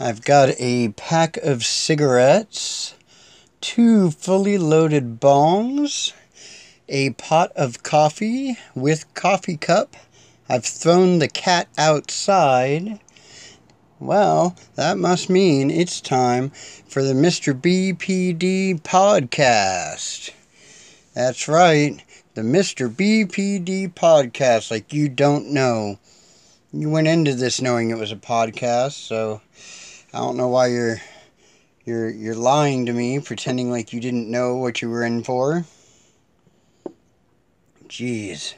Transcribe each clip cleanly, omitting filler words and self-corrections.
I've got a pack of cigarettes, 2 fully loaded bongs, a pot of coffee with coffee cup. I've thrown the cat outside. Well, that must mean it's time for the MrBPD podcast. That's right, the MrBPD podcast, like you don't know. You went into this knowing it was a podcast, so I don't know why you're lying to me, pretending like you didn't know what you were in for. Jeez.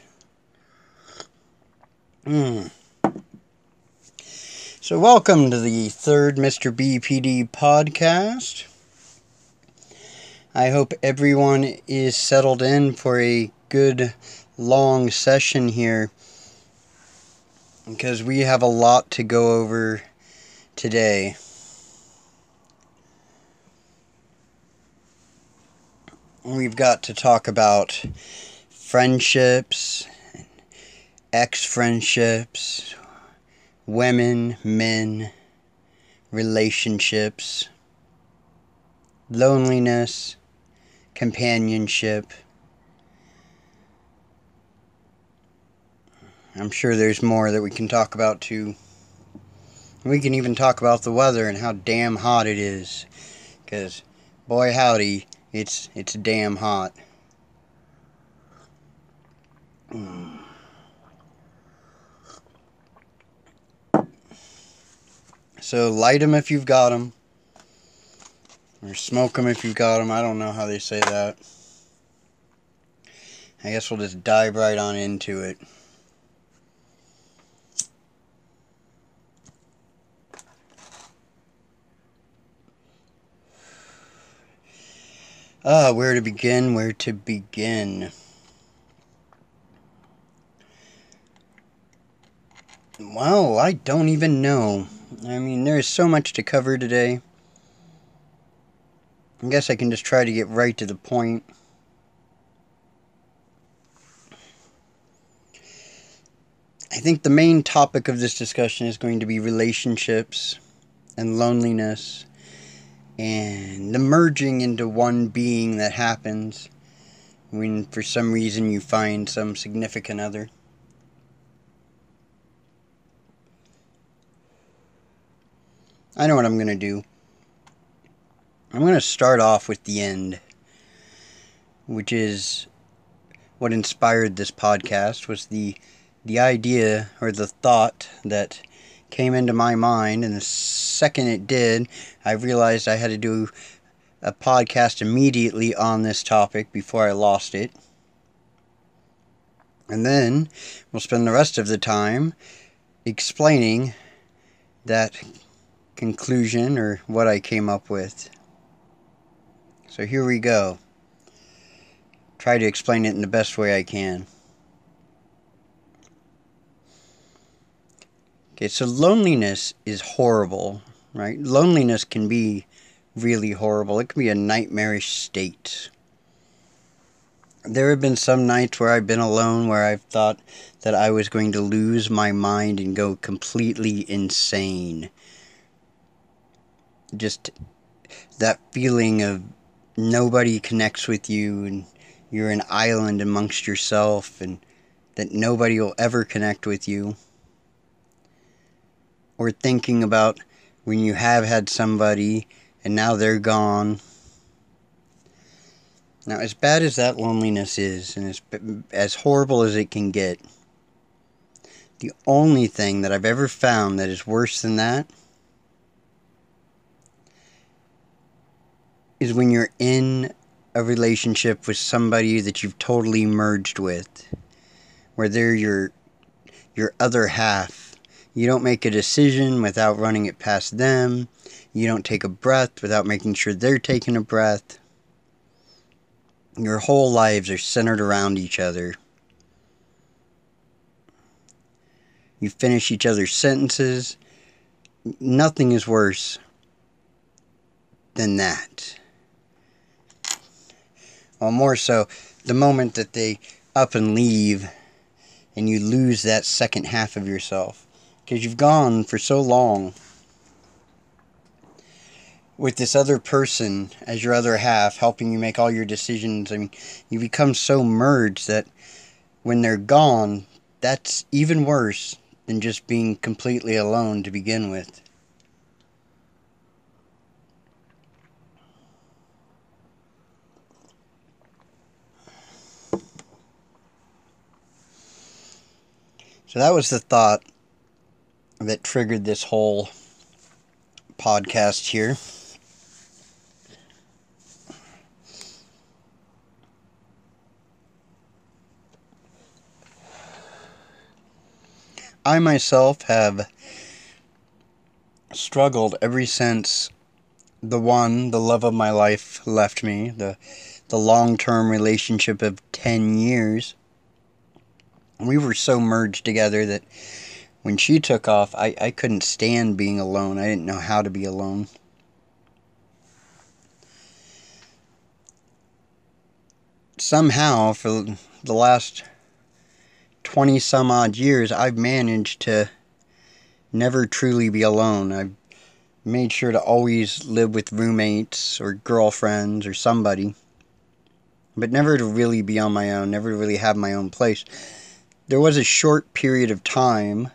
So welcome to the third MrBPD podcast. I hope everyone is settled in for a good long session here, because we have a lot to go over today. We've got to talk about friendships, ex-friendships, women, men, relationships, loneliness, companionship. I'm sure there's more that we can talk about too. We can even talk about the weather and how damn hot it is, because boy howdy, it's damn hot. So light them if you've got them, or smoke them if you've got them. I don't know how they say that. I guess we'll just dive right on into it. Where to begin? Well, I don't even know. I mean, there's so much to cover today. I guess I can just try to get right to the point. I think the main topic of this discussion is going to be relationships and loneliness and the merging into one being that happens when for some reason you find some significant other. I know what I'm going to do. I'm going to start off with the end, which is what inspired this podcast, was the idea or the thought that came into my mind, and the second it did, I realized I had to do a podcast immediately on this topic before I lost it. And then we'll spend the rest of the time explaining that conclusion, or what I came up with. So here we go. Try to explain it in the best way I can. Okay, so loneliness is horrible, right? Loneliness can be really horrible. It can be a nightmarish state. There have been some nights where I've been alone where I've thought that I was going to lose my mind and go completely insane. Just that feeling of nobody connects with you and you're an island amongst yourself and that nobody will ever connect with you. Or thinking about when you have had somebody and now they're gone. Now, as bad as that loneliness is, and as horrible as it can get, the only thing that I've ever found that is worse than that is when you're in a relationship with somebody that you've totally merged with, where they're your other half. You don't make a decision without running it past them. You don't take a breath without making sure they're taking a breath. Your whole lives are centered around each other. You finish each other's sentences. Nothing is worse than that. Well, more so, the moment that they up and leave and you lose that second half of yourself. Because you've gone for so long. with this other person as your other half, helping you make all your decisions. I mean, you become so merged that when they're gone, that's even worse than just being completely alone to begin with. So that was the thought that triggered this whole podcast here. I myself have struggled ever since the love of my life left me, the long-term relationship of 10 years. We were so merged together that when she took off, I couldn't stand being alone. I didn't know how to be alone. Somehow, for the last 20 some odd years, I've managed to never truly be alone. I've made sure to always live with roommates or girlfriends or somebody, but never to really be on my own, never to really have my own place. There was a short period of time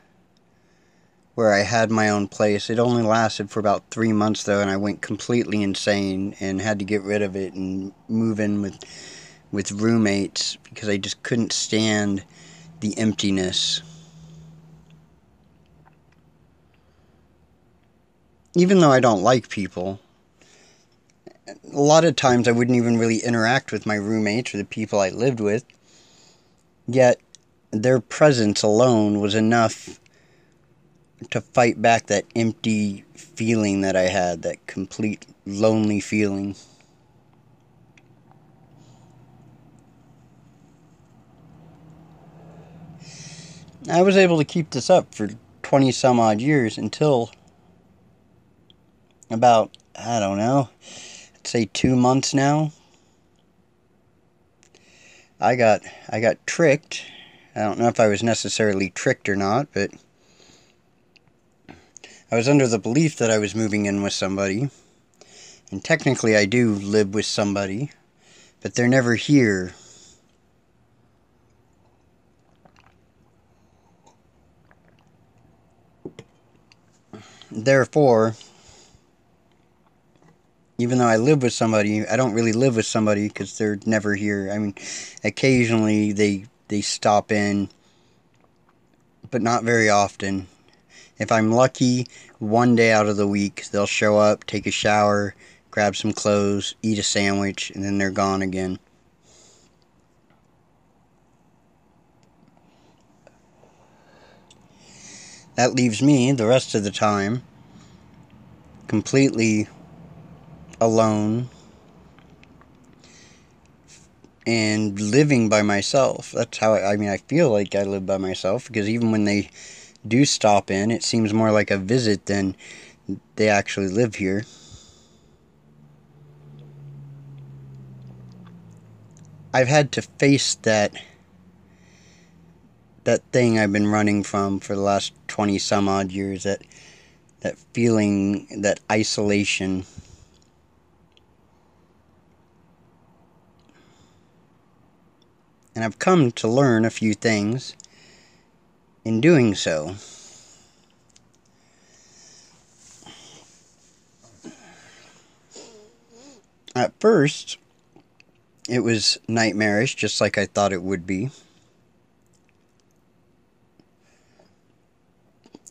where I had my own place. It only lasted for about 3 months, though, and I went completely insane and had to get rid of it and move in with roommates because I just couldn't stand the emptiness. Even though I don't like people, a lot of times I wouldn't even really interact with my roommates or the people I lived with, yet their presence alone was enough to fight back that empty feeling that I had, that complete lonely feeling. I was able to keep this up for 20 some odd years until about, I don't know, I'd say 2 months now. I got tricked. I don't know if I was necessarily tricked or not, but I was under the belief that I was moving in with somebody, and technically I do live with somebody, but they're never here. Therefore, even though I live with somebody, I don't really live with somebody because they're never here. I mean, occasionally they stop in, but not very often. If I'm lucky, one day out of the week, they'll show up, take a shower, grab some clothes, eat a sandwich, and then they're gone again. That leaves me, the rest of the time, completely alone and living by myself. That's how I feel like I live by myself, because even when they do stop in, it seems more like a visit than they actually live here. I've had to face that thing I've been running from for the last 20 some odd years, that feeling, that isolation. And I've come to learn a few things in doing so. At first, it was nightmarish, just like I thought it would be.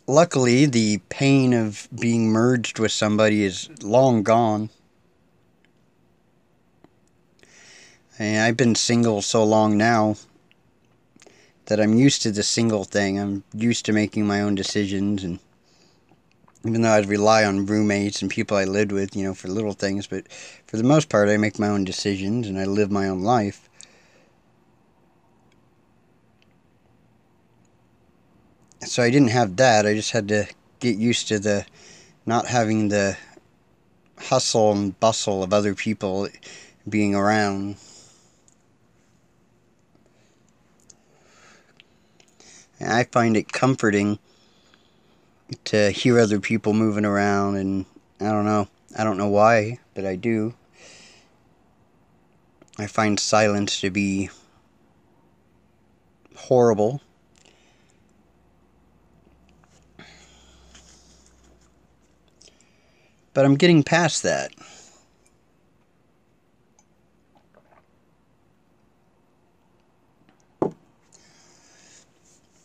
Luckily, the pain of being merged with somebody is long gone. And I've been single so long now that I'm used to the single thing. I'm used to making my own decisions, and even though I'd rely on roommates and people I lived with, for little things, but for the most part I make my own decisions and I live my own life. So I didn't have that. I just had to get used to the not having the hustle and bustle of other people being around. And I find it comforting to hear other people moving around, and I don't know, I don't know why, but I do. I find silence to be horrible. But I'm getting past that.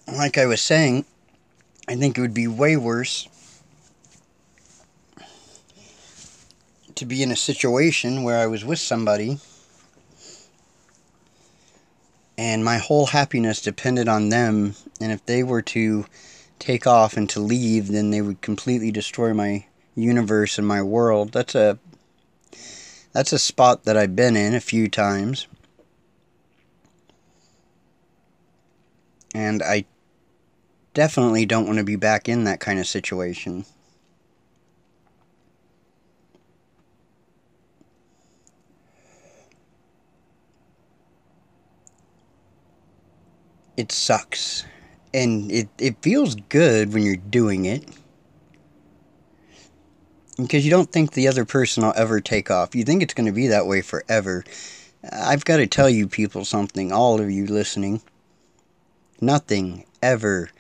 Like I was saying, I think it would be way worse to be in a situation where I was with somebody and my whole happiness depended on them, and if they were to take off and to leave, then they would completely destroy my universe and my world. That's a spot that I've been in a few times, and I definitely don't want to be back in that kind of situation. It sucks. And it feels good when you're doing it. Because you don't think the other person will ever take off. You think it's going to be that way forever. I've got to tell you people something, all of you listening. Nothing ever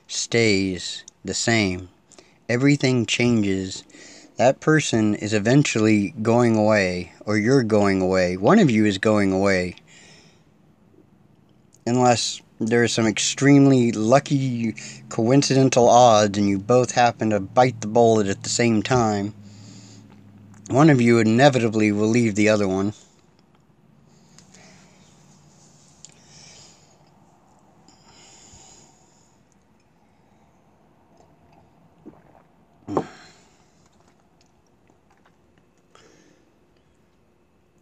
stays the same. Everything changes. That person is eventually going away, or you're going away. One of you is going away. Unless there are some extremely lucky coincidental odds and you both happen to bite the bullet at the same time, one of you inevitably will leave the other one.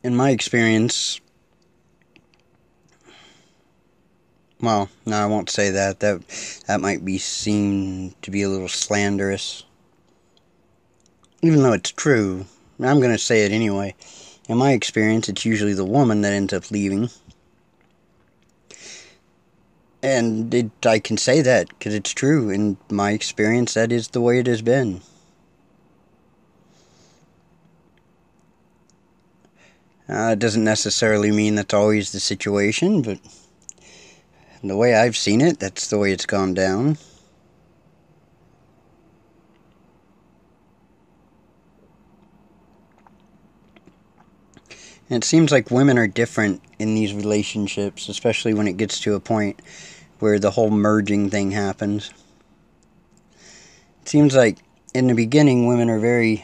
In my experience, well, no, I won't say that. That might be seen to be a little slanderous. Even though it's true, I'm going to say it anyway. In my experience, it's usually the woman that ends up leaving. And I can say that because it's true. In my experience, that is the way it has been. It doesn't necessarily mean that's always the situation, but the way I've seen it, that's the way it's gone down. And it seems like women are different in these relationships, especially when it gets to a point where the whole merging thing happens. It seems like in the beginning, women are very,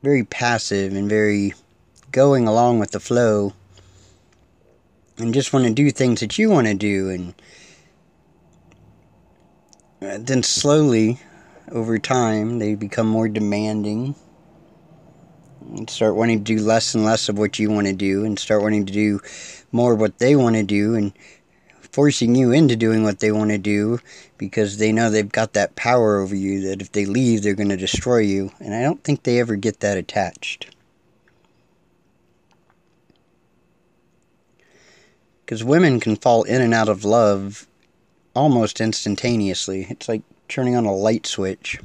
very passive and very going along with the flow and just want to do things that you want to do. And then slowly, over time, they become more demanding and start wanting to do less and less of what you want to do and start wanting to do more of what they want to do and forcing you into doing what they want to do because they know they've got that power over you that if they leave, they're going to destroy you. And I don't think they ever get that attached. Because women can fall in and out of love almost instantaneously. It's like turning on a light switch.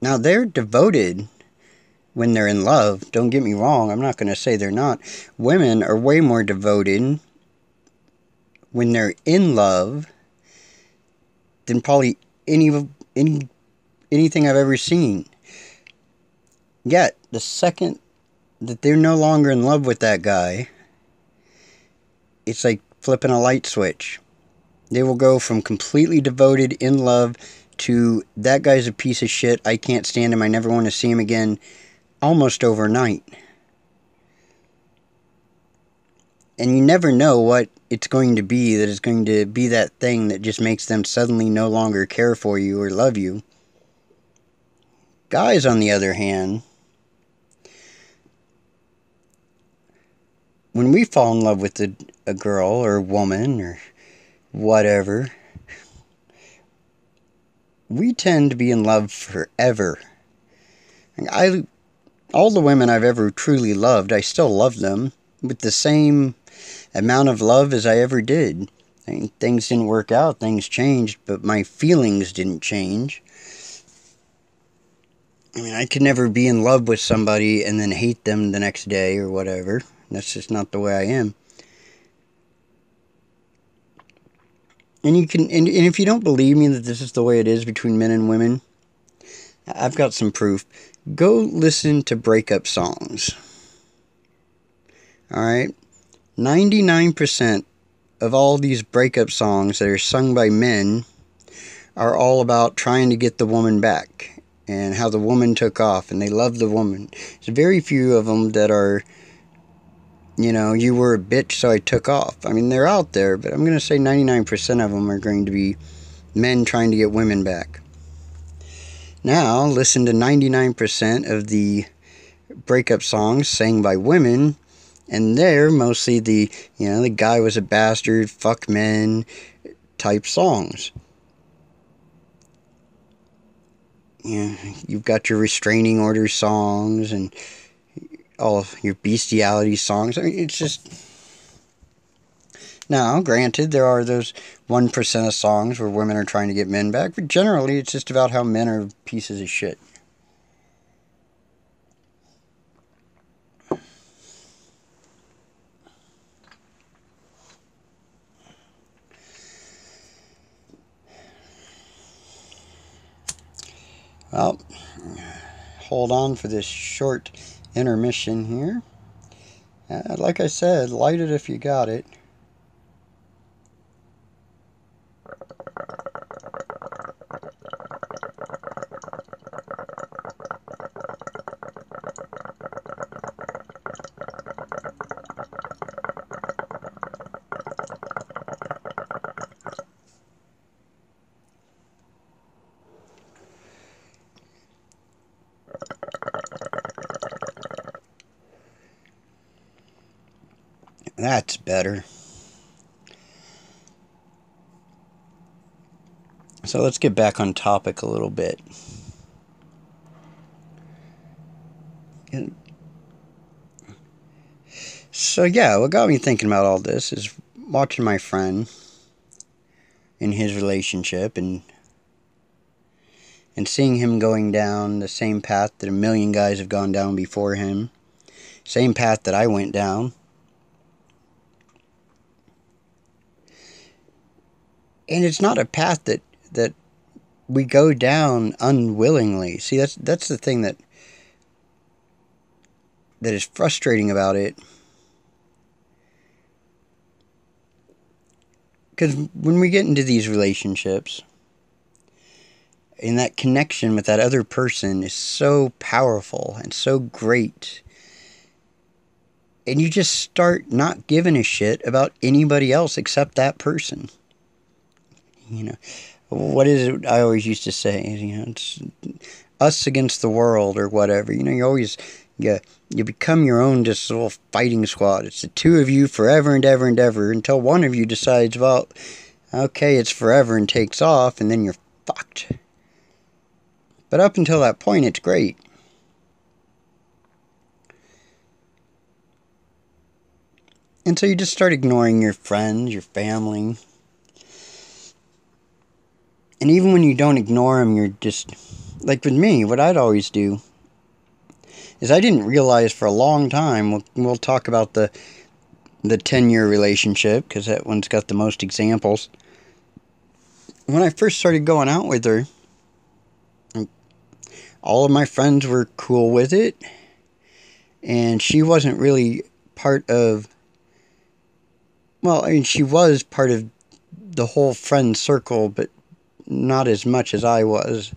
Now, they're devoted when they're in love. Don't get me wrong. I'm not going to say they're not. Women are way more devoted when they're in love than probably anything I've ever seen. Yet, the second that they're no longer in love with that guy, it's like flipping a light switch. They will go from completely devoted, in love, to that guy's a piece of shit, I can't stand him, I never want to see him again, almost overnight. And you never know what it's going to be that is going to be that thing that just makes them suddenly no longer care for you or love you. Guys, on the other hand, when we fall in love with a girl or a woman or whatever, we tend to be in love forever. All the women I've ever truly loved, I still love them with the same amount of love as I ever did. I mean, things didn't work out, things changed, but my feelings didn't change. I mean, I could never be in love with somebody and then hate them the next day or whatever. That's just not the way I am. And you can, and if you don't believe me that this is the way it is between men and women, I've got some proof. Go listen to breakup songs. Alright? 99% of all these breakup songs that are sung by men are all about trying to get the woman back and how the woman took off and they love the woman. There's very few of them that are, you know, you were a bitch so I took off. I mean, they're out there, but I'm going to say 99% of them are going to be men trying to get women back. Now, listen to 99% of the breakup songs sang by women, and they're mostly the, you know, the guy was a bastard, fuck men type songs. You know, you've got your restraining order songs and all your bestiality songs. I mean, it's just... Now, granted, there are those 1% of songs where women are trying to get men back, but generally it's just about how men are pieces of shit. Well, hold on for this short intermission here. Like I said, light it if you got it. That's better. So let's get back on topic a little bit. So yeah, what got me thinking about all this is watching my friend in his relationship and seeing him going down the same path that a million guys have gone down before him. Same path that I went down. And it's not a path that we go down unwillingly. See, that's the thing that is frustrating about it. Because when we get into these relationships, and that connection with that other person is so powerful and so great, and you just start not giving a shit about anybody else except that person. You know, what is it I always used to say? You know, it's us against the world or whatever. You know, you become your own just little fighting squad. It's the two of you forever and ever and ever until one of you decides, well, okay, it's forever and takes off, and then you're fucked. But up until that point, it's great. And so you just start ignoring your friends, your family. And even when you don't ignore them, you're just... Like with me, what I'd always do is I didn't realize for a long time... We'll talk about the 10-year relationship, because that one's got the most examples. When I first started going out with her, all of my friends were cool with it. And she wasn't really part of... Well, I mean, she was part of the whole friend circle, but not as much as I was.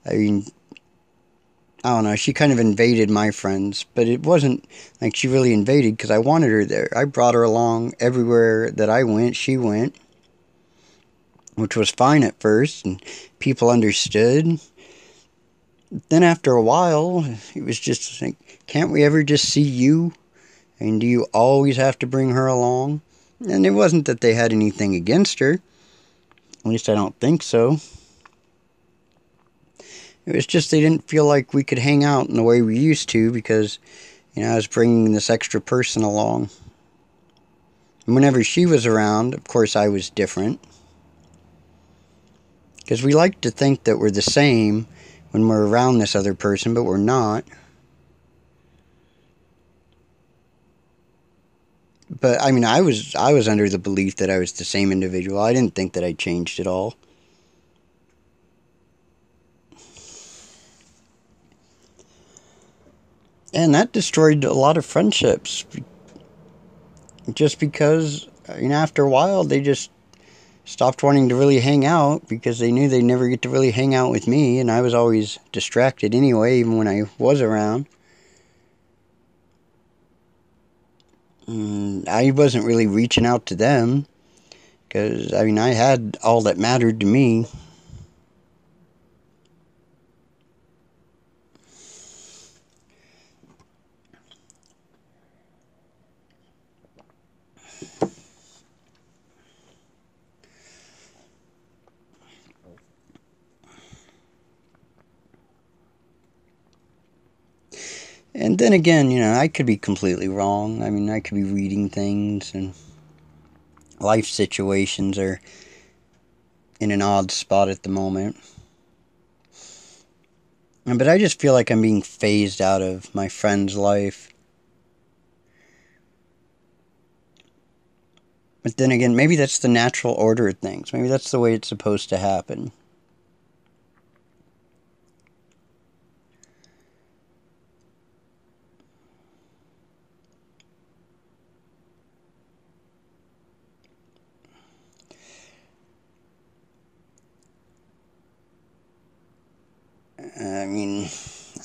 I mean, I don't know, she kind of invaded my friends, but it wasn't like she really invaded because I wanted her there. I brought her along everywhere that I went, she went, which was fine at first, and people understood. Then after a while, it was just like, can't we ever just see you? And do you always have to bring her along? And it wasn't that they had anything against her. At least I don't think so. It was just they didn't feel like we could hang out in the way we used to because, you know, I was bringing this extra person along. And whenever she was around, of course, I was different. Because we like to think that we're the same when we're around this other person, but we're not. But I mean, I was under the belief that I was the same individual. I didn't think that I changed at all. And that destroyed a lot of friendships. Just because, after a while, they just stopped wanting to really hang out because they knew they'd never get to really hang out with me, and I was always distracted anyway, even when I was around. And I wasn't really reaching out to them because, I had all that mattered to me. And then again, I could be completely wrong. I could be reading things, and life situations are in an odd spot at the moment. But I just feel like I'm being phased out of my friend's life. But then again, maybe that's the natural order of things. Maybe that's the way it's supposed to happen.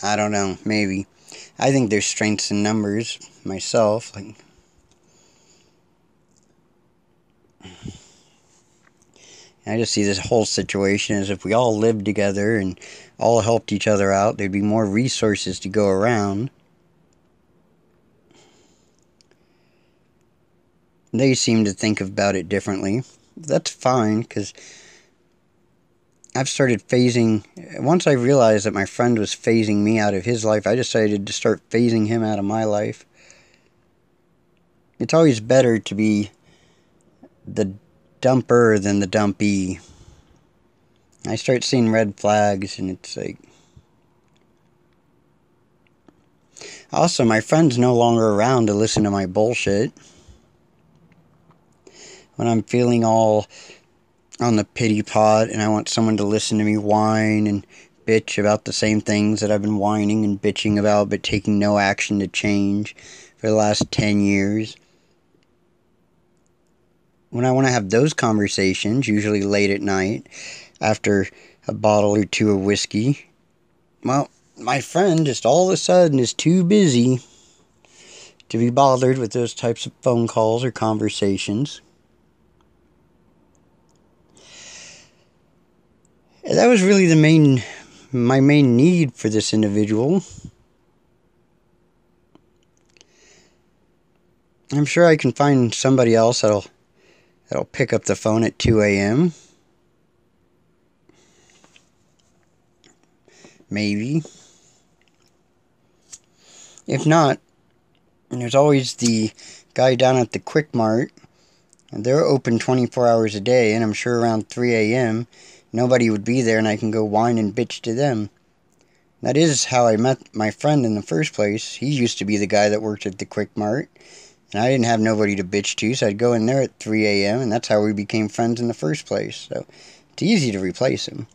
I don't know, maybe. I think there's strengths in numbers myself. I just see this whole situation as if we all lived together and all helped each other out, there'd be more resources to go around. They seem to think about it differently. That's fine, because I've started phasing. Once I realized that my friend was phasing me out of his life, I decided to start phasing him out of my life. It's always better to be the dumper than the dumpy. I start seeing red flags, and it's like... Also, my friend's no longer around to listen to my bullshit. When I'm feeling all on the pity pot and I want someone to listen to me whine and bitch about the same things that I've been whining and bitching about but taking no action to change for the last 10 years. When I want to have those conversations, usually late at night, after a bottle or two of whiskey, well, my friend just all of a sudden is too busy to be bothered with those types of phone calls or conversations. That was really my main need for this individual. I'm sure I can find somebody else that'll pick up the phone at 2 a.m. Maybe. If not, there's always the guy down at the Quick Mart. And they're open 24 hours a day, and I'm sure around 3 a.m. nobody would be there, and I can go whine and bitch to them. That is how I met my friend in the first place. He used to be the guy that worked at the Quick Mart, and I didn't have nobody to bitch to, so I'd go in there at 3 a.m., and that's how we became friends in the first place. So it's easy to replace him.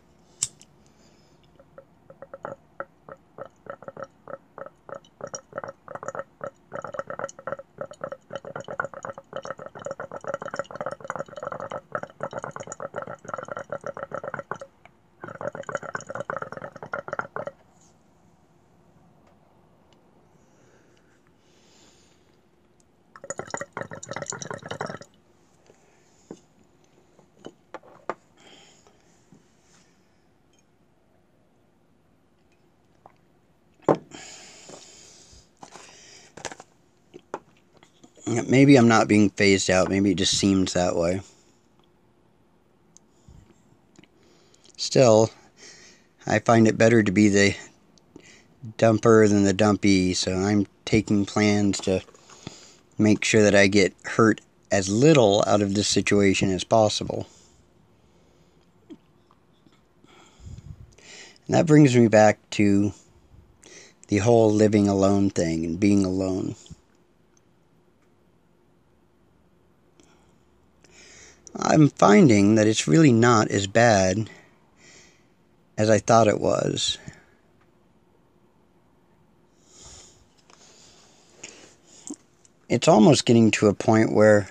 Maybe I'm not being phased out. Maybe it just seems that way. Still, I find it better to be the dumper than the dumpy, so I'm taking plans to make sure that I get hurt as little out of this situation as possible. And that brings me back to the whole living alone thing and being alone. I'm finding that it's really not as bad as I thought it was. It's almost getting to a point where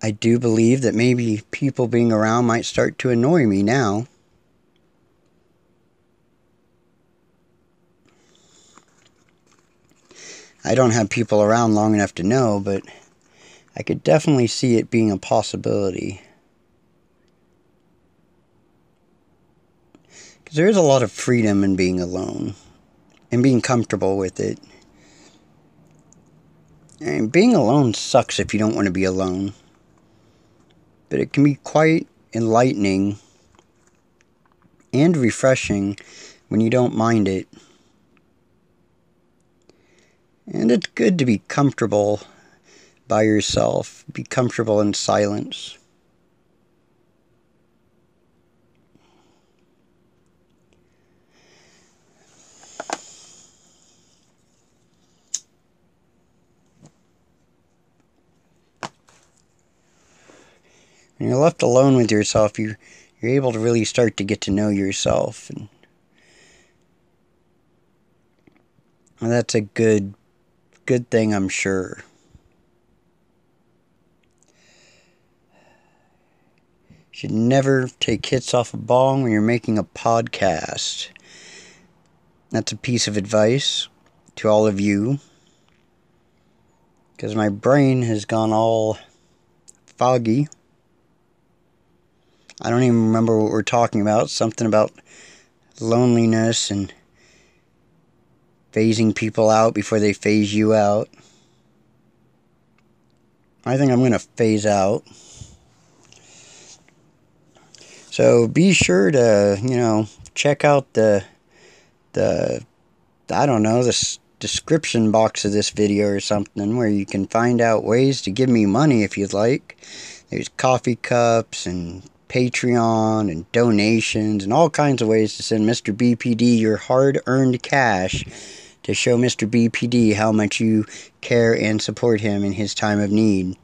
I do believe that maybe people being around might start to annoy me now. I don't have people around long enough to know, but I could definitely see it being a possibility. Because there is a lot of freedom in being alone and being comfortable with it. And being alone sucks if you don't want to be alone. But it can be quite enlightening and refreshing when you don't mind it. And it's good to be comfortable by yourself. Be comfortable in silence. When you're left alone with yourself, you're able to really start to get to know yourself. And that's a good thing, I'm sure. You should never take hits off a bong when you're making a podcast. That's a piece of advice to all of you. Because my brain has gone all foggy. I don't even remember what we're talking about. Something about loneliness and phasing people out before they phase you out. I think I'm going to phase out. So be sure to, check out the I don't know, the description box of this video or something where you can find out ways to give me money if you'd like. There's coffee cups and Patreon and donations and all kinds of ways to send Mr. BPD your hard-earned cash to show Mr. BPD how much you care and support him in his time of need.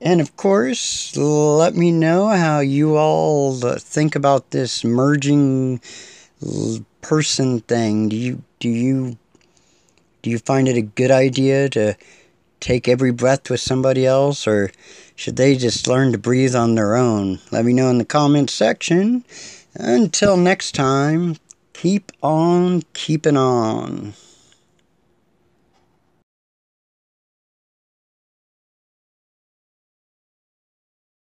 And of course, let me know how you all think about this merging person thing. Do you find it a good idea to take every breath with somebody else, or should they just learn to breathe on their own? Let me know in the comments section. Until next time, keep on keeping on.